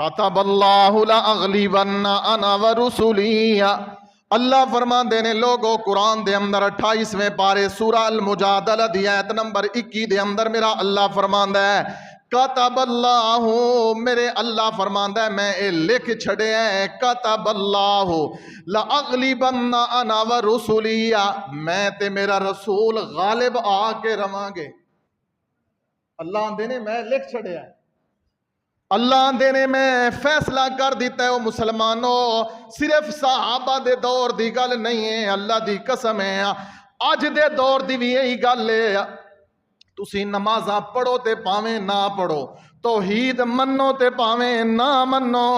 کتب اللہ لأغلبن انا ورسلی۔ اللہ فرماندے نے لوگو قرآن دے اندر 28ویں پارے سورہ المجادلہ دی آیت نمبر 21 دے اندر میرا اللہ فرماندا ہے کتب اللہ، میرے اللہ فرماندا ہے میں اے لکھ چھڑے ہیں کتب اللہ لأغلبن انا ورسلی، میں تے میرا رسول غالب آ کے رواں گے۔ اللہ آندے نے میں لکھ چھڑے ہیں، اللہ آندے نے میں فیصلہ کر دیتا ہے۔ او مسلمانوں، صرف صحابہ دے دور دی گل نہیں ہے، اللہ دی قسم ہے اج دے دور دی بھی یہی گل ہے۔ تسی نمازاں پڑھو تے پاویں نہ پڑھو، توحید منو تے پاویں نہ منو،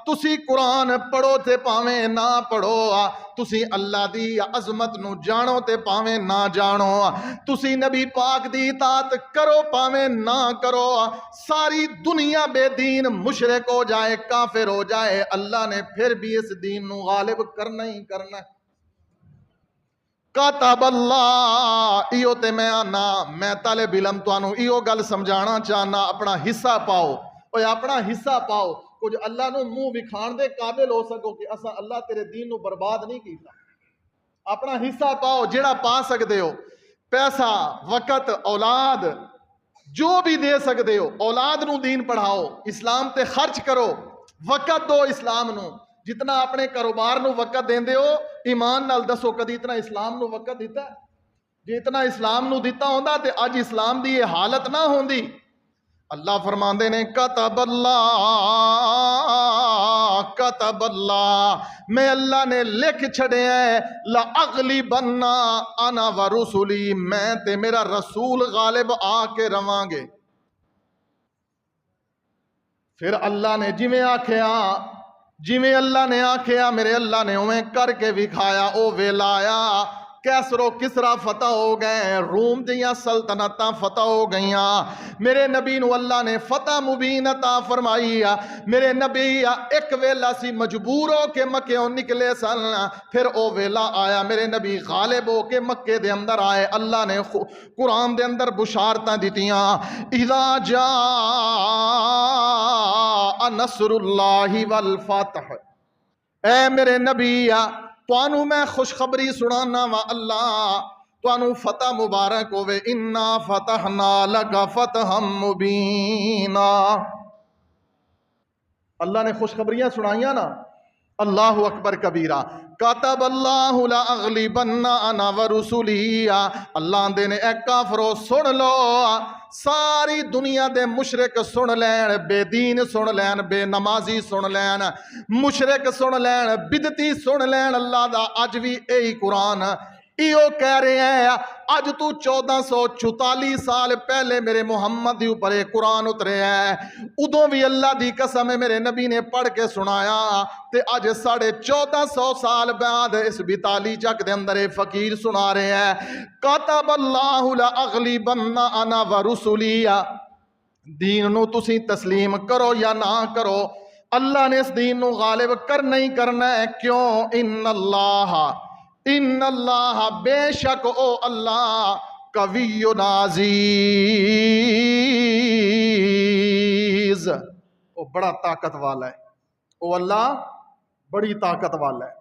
تسی قرآن پڑھو تے پاویں نہ پڑھو، تسی اللہ دی عظمت نو جانو تے پاویں نہ جانو، تسی نبی پاک دی اطاعت کرو پاویں نہ کرو، ساری دنیا بے دین مشرک ہو جائے، کافر ہو جائے، اللہ نے پھر بھی اس دین نو غالب کرنا ہی کرنا ہے۔ کتب اللہ، ایو تے میں آنا، میں طالب علم توانو ایو گل سمجھانا چاہنا، اپنا حصہ پاؤ، اوے اپنا حصہ پاؤ، کچھ اللہ نو منہ وکھان دے قابل ہو سکو کہ اسا اللہ تیرے دین نو برباد نہیں کیتا۔ اپنا حصہ پاؤ جیڑا پا سکدے ہو، پیسہ، وقت، اولاد، جو بھی دے سکدے ہو، اولاد نو دین پڑھاؤ، اسلام تے خرچ کرو، وقت دو اسلام نو، جتنا اپنے کاروبار نو وقت دیندے ہو، ایمان نال دسو کدی اتنا اسلام نو وقت دیتا ہے؟ جی اتنا اسلام نو دیتا ہوندا تے اج اسلام دی یہ حالت نہ ہوندی۔ اللہ فرماندے نے کتب اللہ، میں اللہ نے لکھ چھڑے ہیں لأغلبن انا ورسلی، میں تے میرا رسول غالب آ کے رواں گے۔ پھر اللہ نے جویں اللہ نے آکھیا میرے اللہ نے اویں کر کے وکھایا، او ویلا آیا، کیسر و کسرا فتح ہو گئے، روم دیاں سلطنتاں فتح ہو گئیاں، میرے نبی نو اللہ نے فتح مبین عطا فرمائی، میرے نبی ایک ویلا سی مجبور ہو کے مکیوں نکلے سن، پھر او ویلا آیا میرے نبی غالب ہو کے مکے دے اندر آئے۔ اللہ نے قرآن دے اندر بشارتاں دیتیاں، اذا جاء نصر اللہ والفتح، اے میرے نبی توانو میں خوشخبری سنانا وا، اللہ توانو فتح مبارک ہوئے، انا فتحنا لک فتحا مبینا۔ اللہ نے خوشخبریاں سنائیاں نا، اللہ اکبر کبیرہ۔ کتب اللہ لأغلبن انا ورسلی، اللہ دے نے اے کافرو سن لو، ساری دنیا دے مشرک سن لین، بے دین سن لین، بے نمازی سن لین، مشرک سن لین، بدتی سن لین، اللہ دا اج بھی اے قرآن ایو کہہ رہے ہیں، اج تو 1444 سال پہلے میرے محمد دی اوپر قرآن اترے ہیں، ادوں بھی اللہ دی قسم میرے نبی نے پڑھ کے سنایا، تے اج 1450 سال بعد اس 42 چک دے اندر فقیر سنا رہے ہیں کتب اللہ لأغلبن انا ورسلی۔ دین نو تسی تسلیم کرو یا نہ کرو، اللہ نے اس دین نو غالب کرنا ہی کرنا ہے۔ کیوں؟ ان اللہ بے شک او اللہ قوی عزیز، او بڑا طاقت والا ہے، او اللہ بڑی طاقت والا ہے۔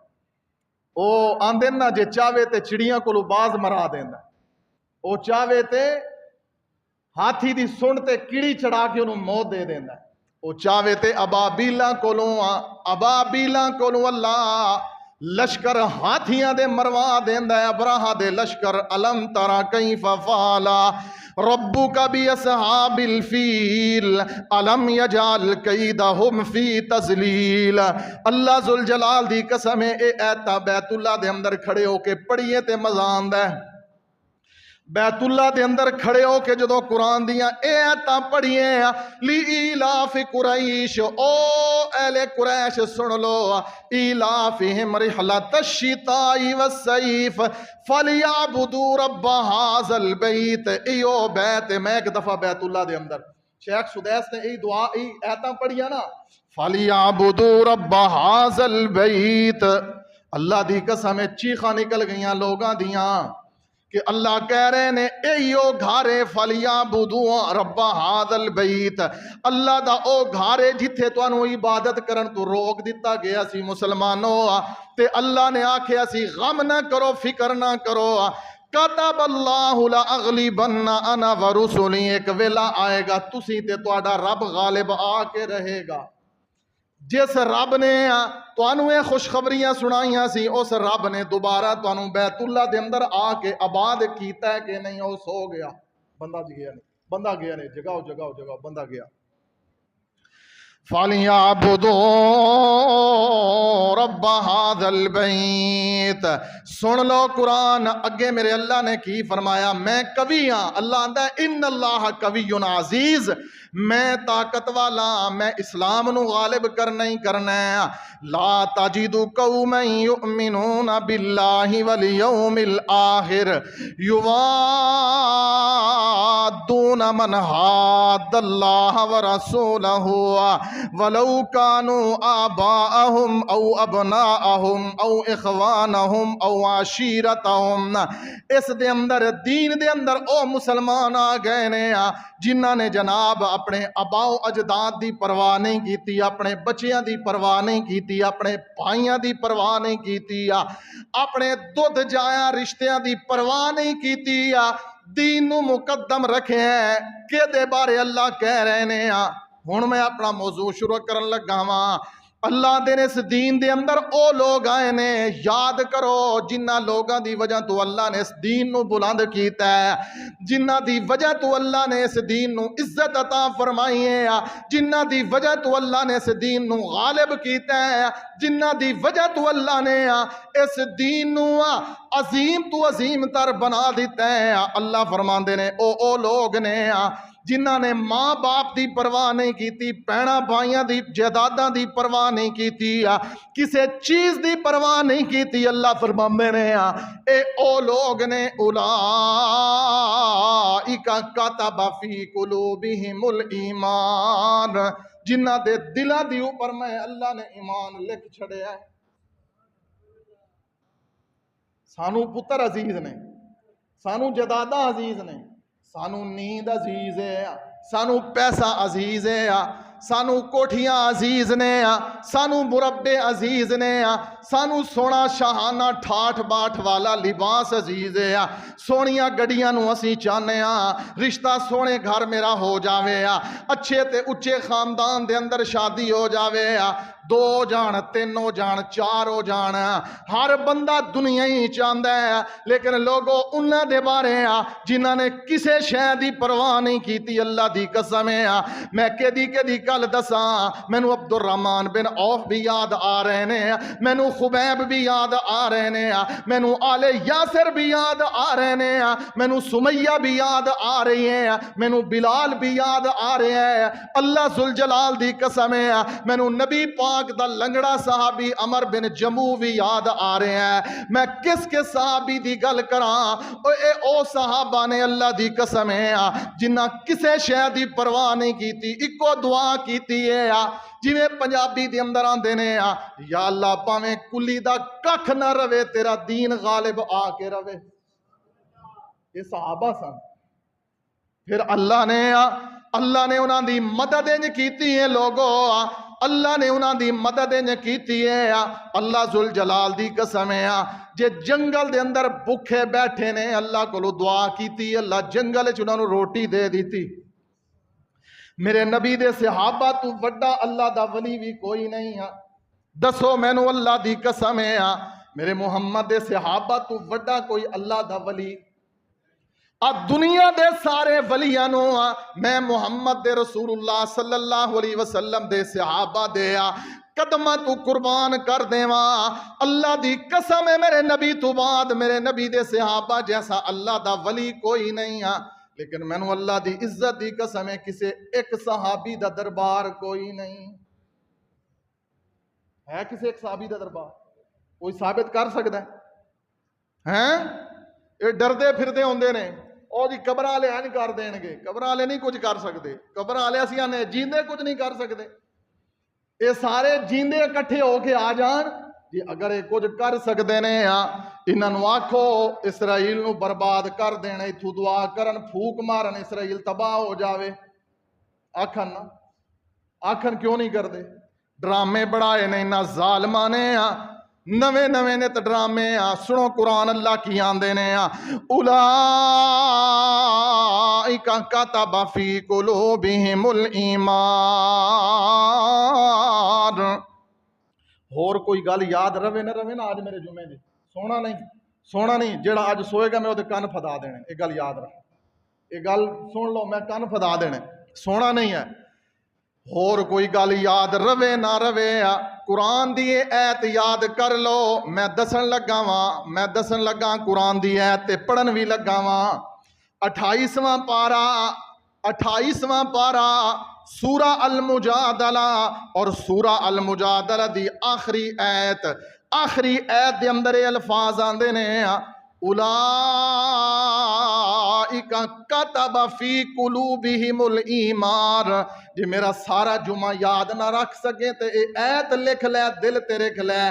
او آندے نا جے چاہے تے چڑیاں کو باز مرا دینا، او چاہے تے ہاتھی دی سن تے کیڑی چڑھا کے انہوں موت دے دینا، او چاہے تے ابابیلاں کولوں اللہ لشکر ہاتھیاں دے مروا دیندا ہے۔ ابراہا دے لشکر علم ترا کیف فعل ربک باصحاب الفیل علم یجعل کیدہم فی تضلیل۔ اللہ ذوالجلال دی قسم ہے، اے ایتا بیت اللہ دے اندر کھڑے ہو کے پڑھیے تے مزہ آندا ہے۔ بیت اللہ دے اندر کھڑے ہو کے جدو قرآن دیاں اے آیتاں پڑھیے، لِإِیلَافِ قُرَیش، او اہل قریش سن لو، إِیلَافِهِمْ رِحْلَةَ الشِّتَاءِ وَالصَّيْفِ فَلْيَعْبُدُوا رَبَّ هَٰذَا الْبَيْتِ۔ ایو بیت، میں ایک دفعہ بیت اللہ دے اندر شیخ سدیس نے ای دعا ای آیتاں پڑھیا نا، فَلْيَعْبُدُوا رَبَّ هَٰذَا الْبَيْتِ، اللہ دی قسم چیخاں نکل گئیاں لوگاں دیاں کہ اللہ کہہ رہے نے ایو گھارے فلیعبدوا رب ھذا البیت، اللہ دا او گھارے جتھے تانوں عبادت کرن تو روک دتا گیا سی مسلمانوں، تے اللہ نے آکھیا سی غم نہ کرو، فکر نہ کرو، کتب اللہ لاغلبن انا ورسلی، ایک ویلا آئے گا تسی تے تہاڈا رب غالب آ کے رہے گا۔ جس رب نے تانوں اے خوشخبریاں سنائیاں سی، اس رب نے دوبارہ تانوں بیت اللہ دے اندر آ کے آباد کیتا ہے کہ نہیں؟ وہ سو گیا، بندہ گیا نہیں، بندہ گیا نہیں، جگاؤ جگاؤ جگاؤ، بندہ گیا۔ فَلْيَعْبُدُوا رَبَّ هَذَا الْبَيْتِ، سن لو قرآن، اگے میرے اللہ نے کی فرمایا، میں قوی ہاں، اللہ آندہ ہے ان اللہ قوی عزیز، میں طاقت والا، میں اسلام نو غالب کرنا ہی کرنا ہے۔ لا تجد قوما یؤمنون باللہ والیوم الآخر یوادون من حاد اللہ ورسولہ ولو كانوا آباءهم او ابناءهم او اخوانهم او عشیرتهم، اس دے اندر دین دے اندر او مسلمان آ گئے نے جنہاں نے جناب اپنے آباء و اجداد دی پرواہ نہیں کیتی، اپنے بچیاں دی پرواہ نہیں کیتی، اپنے بھائیاں دی پرواہ نہیں کیتی، اپنے دودھ جایا رشتیاں دی پرواہ نہیں کیتی، دین نو مقدم رکھے ہیں کہ دے بارے اللہ کہہ رہے نے۔ ہن میں اپنا موضوع شروع کرن لگا ہاں۔ اللہ دے اس دین دے اندر او لوگ آئے نے، یاد کرو جنہ لوگاں دی وجہ تو اللہ نے اس دین نو بلند کیتا ہے، جنہ دی وجہ تو اللہ نے اس دین نو عزت عطا فرمائی ہے، جنہ دی وجہ تو اللہ نے اس دین نو غالب کیتا ہے، جنہ دی وجہ تو اللہ نے اس دین نو عظیم تو عظیم تر بنا دیتا ہے۔ اللہ فرماندے نے او لوگ نے جنہاں نے ماں باپ دی پرواہ نہیں کیتی، بہناں بھائیاں دی جائیداداں دی پرواہ نہیں کیتی، کسے چیز دی پرواہ نہیں کیتی۔ اللہ فرماندے نے اے او لوگ نے اولئک کتب فی قلوبہم الایمان، جنہاں دے دلاں دی اوپر میں اللہ نے ایمان لکھ چھڑیا ہے۔ سانو پتر عزیز نے، سانو جائیداداں عزیز نے، سانو نیند عزیز ہے، سانو پیسہ عزیز ہے، سانو کوٹھیاں عزیز نے، سانو مربے عزیز نے، سانو سونا شاہانہ ٹھاٹ باٹھ والا لباس عزیز ہے، سونیاں گڈیاں نو اسی چاہنے رشتہ سونے گھر میرا ہو جاوے، اچھے تے اچھے خاندان دے اندر شادی ہو جاوے، 2 جان 3 ہو جان 4 ہو جان، ہر بندہ دنیا ہی چاہتا ہے، لیکن لوگوں انہاں دے بارے جنہاں نے کسے شے دی پرواہ نہیں کیتی۔ اللہ دی قسم ہے میں کدی گل دساں، مینوں عبد الرحمن بن عوف بھی یاد آ رہے نے، مینوں خبیب بھی یاد آ رہے نے، مینوں آل یاسر بھی یاد آ رہے نے، مینوں سمیہ بھی یاد آ رہی ہے، مینوں بلال بھی یاد آ رہے ہیں۔ اللہ ذوالجلال دی قسم ہے مینوں نبی پاک دا لنگڑا صحابی عمر بن جموع بھی یاد آ رہے ہیں۔ میں کس صحابی دی گل کراں؟ او صحابہ نے اللہ دی قسم ہے جنہ کسے شے دی پرواہ نہیں کیتی، اکو دعا کیتی ہے جویں پنجابی دے اندر آندے نے، یا اللہ پاویں کلی دا ککھ نہ رہے تیرا دین غالب آ کے رہے۔ یہ صحابہ سن۔ پھر اللہ نے انہاں دی مدد کیتی ہے، لوگوں اللہ نے انہاں دی مدد کیتی ہے۔ اللہ ذوالجلال دی قسم ہے جے جنگل دے اندر بھوکے بیٹھے نے، اللہ کو دعا کیتی، اللہ جنگل چ انہاں نوں روٹی دے دیتی۔ میرے نبی دے صحابہ تو وڈا اللہ دا ولی بھی کوئی نہیں ہے، دسو مینوں اللہ دی قسم ہے میرے محمد دے صحابہ تو وڈا کوئی اللہ دا ولی؟ دنیا دے سارے ولیاں نو میں محمد دے رسول اللہ صلی اللہ علیہ وسلم دے صحابہ دے قدمہ تو قربان کر دیواں، اللہ دی قسم ہے میرے نبی تو بعد میرے نبی دے صحابہ جیسا اللہ دا ولی کوئی نہیں ہے، لیکن مینوں اللہ دی عزت دی قسم ہے کسے ایک صحابی دا دربار کوئی نہیں ہے۔ کسے ایک صحابی دا دربار کوئی ثابت کر سکتا ہے؟ یہ ڈردے پھردے ہوندے نے، او جی قبر والے نہیں کر دین گے، قبر والے نہیں کچھ کر سکتے، قبر والے اسی نے جیندے کچھ نہیں کر سکتے۔ یہ سارے جیندے اکٹھے ہو کے آ جان، جی اگر یہ کچھ کر سکتے نے انہاں نوں آکھو اسرائیل نوں برباد کر دین، اتھوں دعا کرن پھوک مارن اسرائیل تباہ ہو جاوے، آکھن نا، آکھن کیوں نہیں کرتے؟ ڈرامے بڑھائے نے انہاں ظالماں نے، نویں نویں نے تے ڈرامے سنو قرآن اللہ کی آندے نے اولئک کتب فی قلوبہم الایمان۔ اور کوئی گل یاد رہے نہ رہے نا آج میرے جمعے دی، سونا نہیں جیڑا آج سوئے گا میں وہ کن پھدا دینے، یہ گل یاد رکھ، یہ گل سن لو میں کن پھدا دینے، سونا نہیں ہے۔ اور کوئی گل یاد رہے نہ رہے قرآن دی ایت یاد کر لو، میں دسن لگا قرآن دی ایت تے پڑھن بھی لگا واں۔ 28واں پارا سورہ المجادلہ، اور سورہ المجادلہ دی آخری ایت دے اندر یہ الفاظ آندے نے اولئک کتب فی قلوبہم الایمان۔ جی میرا سارا جمعہ یاد نہ رکھ سکے تو یہ ایت لکھ لے، دل تے رکھ لے۔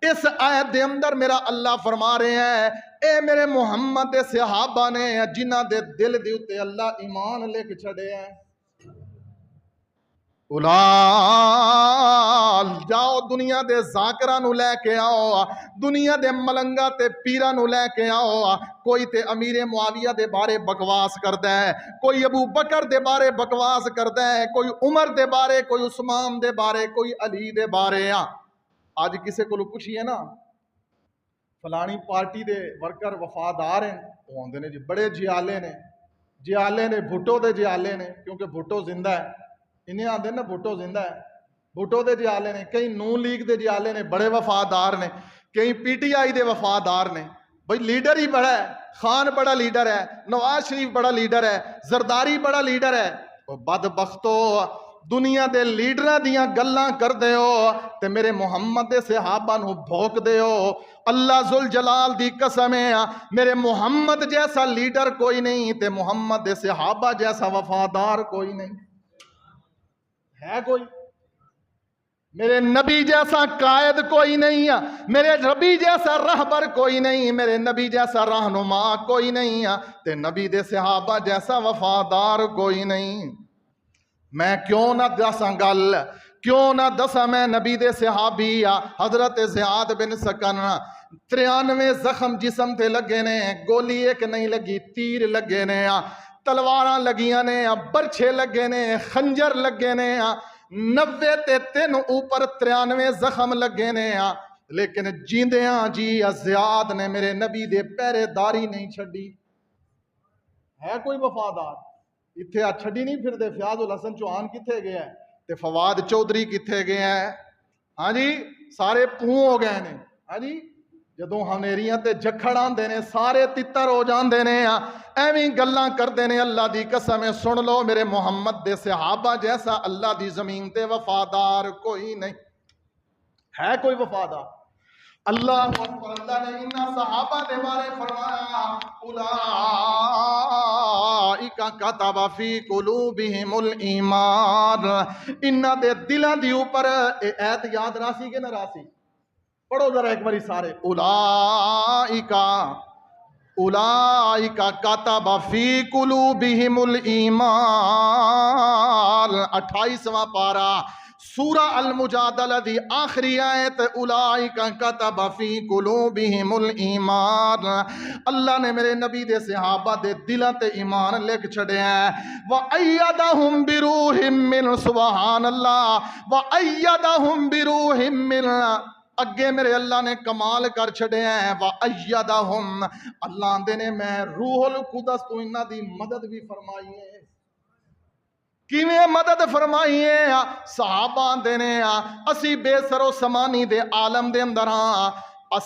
اس آیت دے اندر میرا اللہ فرما رہے ہیں اے میرے محمد دے صحابہ نے جنہ دے دل دے اتے اللہ ایمان لکھ چھڑے ہیں، جاؤ دنیا دے ذاکرہ نو لے کے آؤ، دنیا دے ملنگا تے پیرہ نو لے کے آؤ، کوئی تے امیر معاویہ دے بارے بکواس کردا ہے، کوئی ابو بکر دے بارے بکواس کردا ہے، کوئی عمر دے بارے، کوئی عثمان دے بارے، کوئی علی دے بارے۔ آج کسے کو پوچھئے نا فلانی پارٹی دے ورکر وفادار ہیں، وہ آندے نے جی بڑے جیالے نے بھٹو دے جیالے نے، کیونکہ بھٹو زندہ ہے، انہیں آندے نا بھٹو زندہ ہے، بھٹو دے جیالے نے، کئی نون لیگ دے جیالے نے بڑے وفادار نے، کئی پی ٹی آئی دے وفادار نے۔ بھئی لیڈر ہی بڑا ہے، خان بڑا لیڈر ہے، نواز شریف بڑا لیڈر ہے، زرداری بڑا لیڈر ہے، بدبختو دنیا دے لیڈراں دیاں گلاں کر دے ہو تے میرے محمد دے صحابہ نو بھوک دے ہو۔ اللہ ذوالجلال دی قسم ہے میرے محمد جیسا لیڈر کوئی نہیں تے محمد دے صحابہ جیسا وفادار کوئی نہیں ہے، کوئی میرے نبی جیسا قائد کوئی نہیں، میرے نبی جیسا رہبر کوئی نہیں، میرے نبی جیسا رہنما کوئی نہیں تے نبی دے صحابہ جیسا وفادار کوئی نہیں۔ میں کیوں نہ دساں گل، کیوں نہ دساں میں نبی دے صحابی حضرت زیاد بن سکن 93 زخم جسم تے لگے نے، گولی ایک نہیں لگی، تیر لگے نے، تلواراں لگیاں نے، برچھے لگے نے، خنجر لگے نے، 90 تے 3 اوپر 93 زخم لگے نے، لیکن جیندیاں جی زیاد نے میرے نبی دے پہرے داری نہیں چھڑی۔ ہے کوئی وفادار؟ اتھے چھڑی نہیں پھر دے فیاض الحسن چوہان کتھے گیا ہے تے فواد چودھری کتھے گیا ہے؟ ہاں جی سارے پوں ہو گئے نے، ہاں جی جدوں ہنیریاں تے جکھڑ آندے نے سارے تتر ہو جاندے نے، ایویں گلاں کردے نے۔ اللہ دی قسم سن لو میرے محمد دے صحابہ جیسا اللہ دی زمین تے وفادار کوئی نہیں ہے، کوئی وفادار۔ اللہ اکبر، اللہ نے انہاں صحابہ دے بارے فرمایا اولئک کتب فی قلوبہم الایمان، انہاں دے دلاں دی اوپر اے ایت یاد راسی کہ نہ راسی؟ پڑھو ذرا ایک باری سارے، اولئک کتب فی قلوبہم الایمان۔ 28واں پارا سورہ المجادلہ دی آخری آیت اولئک کتب فی قلوبہم الایمان۔ اللہ نے میرے نبی دے صحابہ دے دلاں تے ایمان لکھ چھڑے ہیں۔ وَأَيَّدَهُمْ بِرُوحٍ مِّنْهُ، سبحان اللہ، وَأَيَّدَهُمْ بِرُوحٍ مِّنْهُ، اگے میرے اللہ نے کمال کر چھڑے ہیں۔ وَأَيَّدَهُمْ، اللہ آندے نے میں روح القدس تو انہاں دی مدد بھی فرمائی ہے۔ کیویں مدد فرمائی ہے؟ صحابہ آندے نے اسی بے سر و سمانی دے عالم دے اندر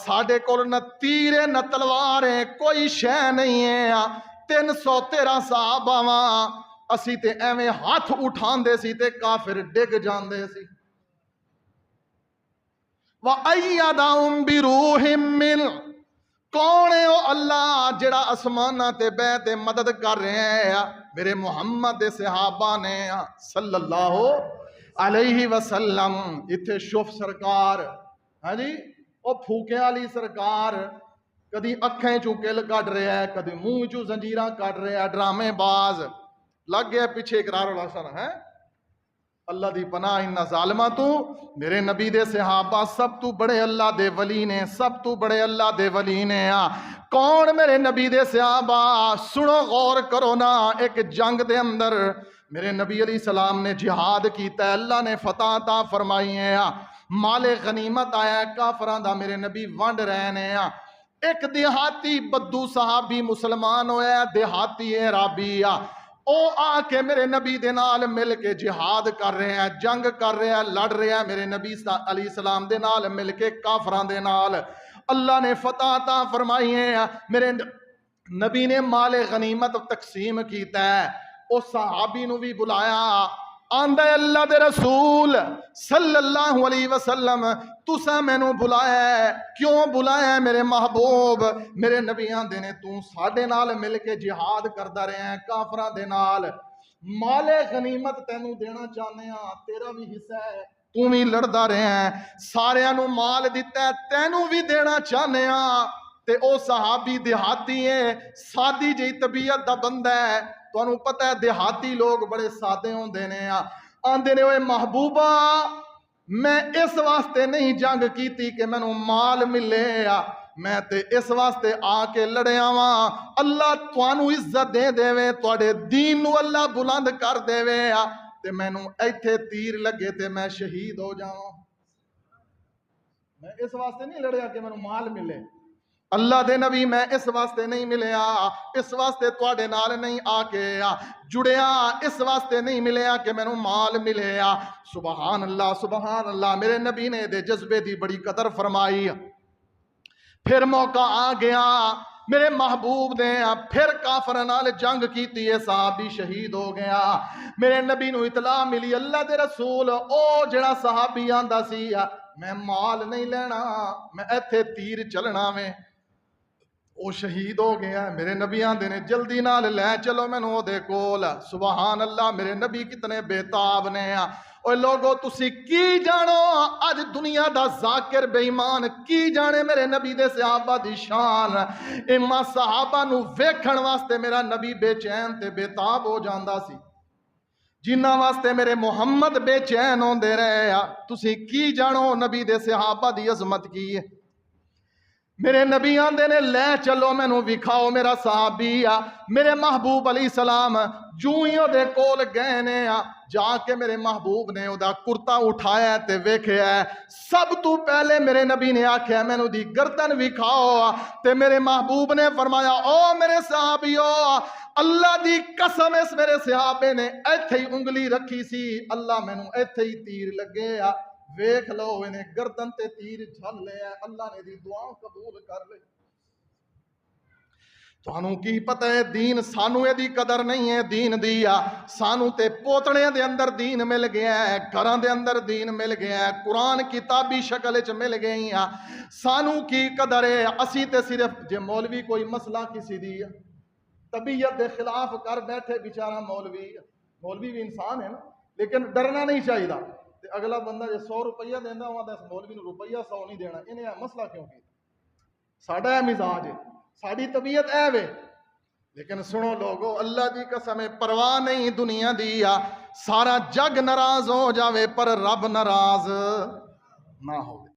ساڈے کول نہ تیر نہ تلوار ہے، کوئی شے نہیں ہے، 313 صحابہ اسی تے ایویں ہاتھ اٹھاندے سی تے کافر ڈگ جاندے سی۔ وَأَيَّدَهُمْ بِرُوحٍ مِّنْهُ، کون ہے وہ اللہ جڑا آسمانہ تے بے تے مدد کر رہے ہیں؟ میرے محمد دے صحابہ نے صلی اللہ علیہ وسلم۔ اتھے شوف سرکار، ہاں جی او پھوکے والی سرکار کدی اکھیں چوں کل کٹ رہا ہے، کدی منہ چوں زنجیراں کٹ رہا ہے، ڈرامے باز لگ گیا پیچھے اقرار الحسن ہے۔ اللہ دی پناہ ان ظالمہ تو میرے نبی دے صحابہ سب تو بڑے اللہ دے ولی نے، سب تو بڑے اللہ دے ولی نے۔ کون میرے نبی دے صحابہ؟ سنو غور کرو نا، ایک جنگ دے اندر میرے نبی علیہ السلام نے جہاد کیتا ہے، اللہ نے فتح عطا فرمائی ہے، مال غنیمت آیا ہے کافراں دا، میرے نبی ونڈ رہے ہیں۔ ایک دیہاتی بدو صحابی مسلمان ہویا ہے، دیہاتی عرابی او آ کے میرے نبی دے نال مل کے جہاد کر رہے ہیں، جنگ کر رہے ہیں، لڑ رہے ہیں میرے نبی علیہ السلام دے نال مل کے کافراں دے نال۔ اللہ نے فتح عطا فرمائی ہے، میرے نبی نے مال غنیمت تقسیم کیتا ہے، اس صحابی نو بھی بلایا، آندہ اللہ دے رسول صلی اللہ علیہ وسلم تسا میں نو بلایا ہے، کیوں بلایا ہے میرے محبوب؟ میرے نبی آندے نے تو ساڈے نال مل کے جہاد کردا رہے ہیں کافراں دے نال، مال غنیمت تینوں دینا چاہنے ہاں، تیرا بھی حصہ ہے، تو بھی لڑدا رہے ہیں، ساریاں نو مال دیتا ہے، تینوں بھی دینا چاہنے ہاں۔ تے او صحابی دیہاتی ہے، سادی جی طبیعت دا بندہ ہے، تو انہوں پتہ ہے دیہاتی لوگ بڑے سادے ہوندے نے، آندے نے اوے محبوبہ میں اس واسطے نہیں جنگ کیتی کہ میں نو مال ملے، میں تے اس واسطے آ کے لڑیا واں، اللہ توانو عزت دے دے وے، تواڈے دین نو اللہ بلند کر دے وے، تے میں نو ایتھے تیر لگے تے میں شہید ہو جاواں۔ میں اس واسطے نہیں لڑیا کہ میں نو مال ملے، اللہ دے نبی میں اس واسطے نہیں ملیا، اس واسطے تواڈے نال نہیں آ کے جڑیا، اس واسطے نہیں ملیا کہ میں نو مال ملیا۔ سبحان اللہ سبحان اللہ، میرے نبی نے دے جذبے دی بڑی قدر فرمائی۔ پھر موقع آ گیا میرے محبوب نے پھر کافر نال جنگ کیتی ہے، صحابی شہید ہو گیا، میرے نبی نو اطلاع ملی اللہ دے رسول او جڑا صحابی آندا سی میں مال نہیں لینا، میں ایتھے تیر چلنا میں، وہ شہید ہو گیا، میرے نبی آندے نے جلدی نال لے چلو مینوں دے کول۔ سبحان اللہ، میرے نبی کتنے بےتاب نے۔ اوے لوگو تسی کی جانو اج دنیا دا ذاکر بے ایمان کی جانے میرے نبی دے صحابہ دی شان، اما صحابہ نو ویکھن واسطے میرا نبی بے چین تے بےتاب ہو جاندا سی، جنہاں واسطے میرے محمد بے چین ہوندے رہے، تسی کی جانو نبی دے صحابہ دی عظمت کی ہے۔ میرے نبی آندے نے لے چلو مینوں وکھاؤ میرا صحابی، میرے محبوب علیہ السلام جو ہی او دے کول گئے نے، جا کے میرے محبوب نے او دا کرتا اٹھایا تے ویکھیا، سب تو پہلے میرے نبی نے آکھیا مینوں دی گردن وکھاؤ، تے میرے محبوب نے فرمایا او میرے صحابیو اللہ دی قسم اس میرے صحابے نے ایتھے ہی انگلی رکھی سی، اللہ مینوں ایتھے ہی تیر لگے، ویکھ لو انہیں گردن تے تیر جھل لے، اللہ نے دی دعا قبول کر لے۔ تانوں کی پتہ ہے دین سانو دی قدر نہیں ہے، دین دیا سانو تے پوتڑے دے اندر دین مل گیا ہے، گھراں دے اندر دین مل گیا ہے، قرآن کتابی شکل وچ مل گئی ہے، سانو کی قدر ہے؟ اسی تے صرف جے مولوی کوئی مسئلہ کسی دی طبیعت دے خلاف کر بیٹھے بیچارہ مولوی بھی انسان ہے نا، لیکن ڈرنا نہیں چاہیے، تے اگلا بندہ جے 100 روپیہ دینا ہوا تے مولوی نو روپیہ 100 نہیں دینا، انہیں مسئلہ کیوں کیتا؟ ساڈا مزاج ہے، ساڈی طبیعت اے وے، لیکن سنو لوگو اللہ دی قسم پرواہ نہیں دنیا دی، سارا جگ ناراض ہو جاوے پر رب ناراض نہ ہو۔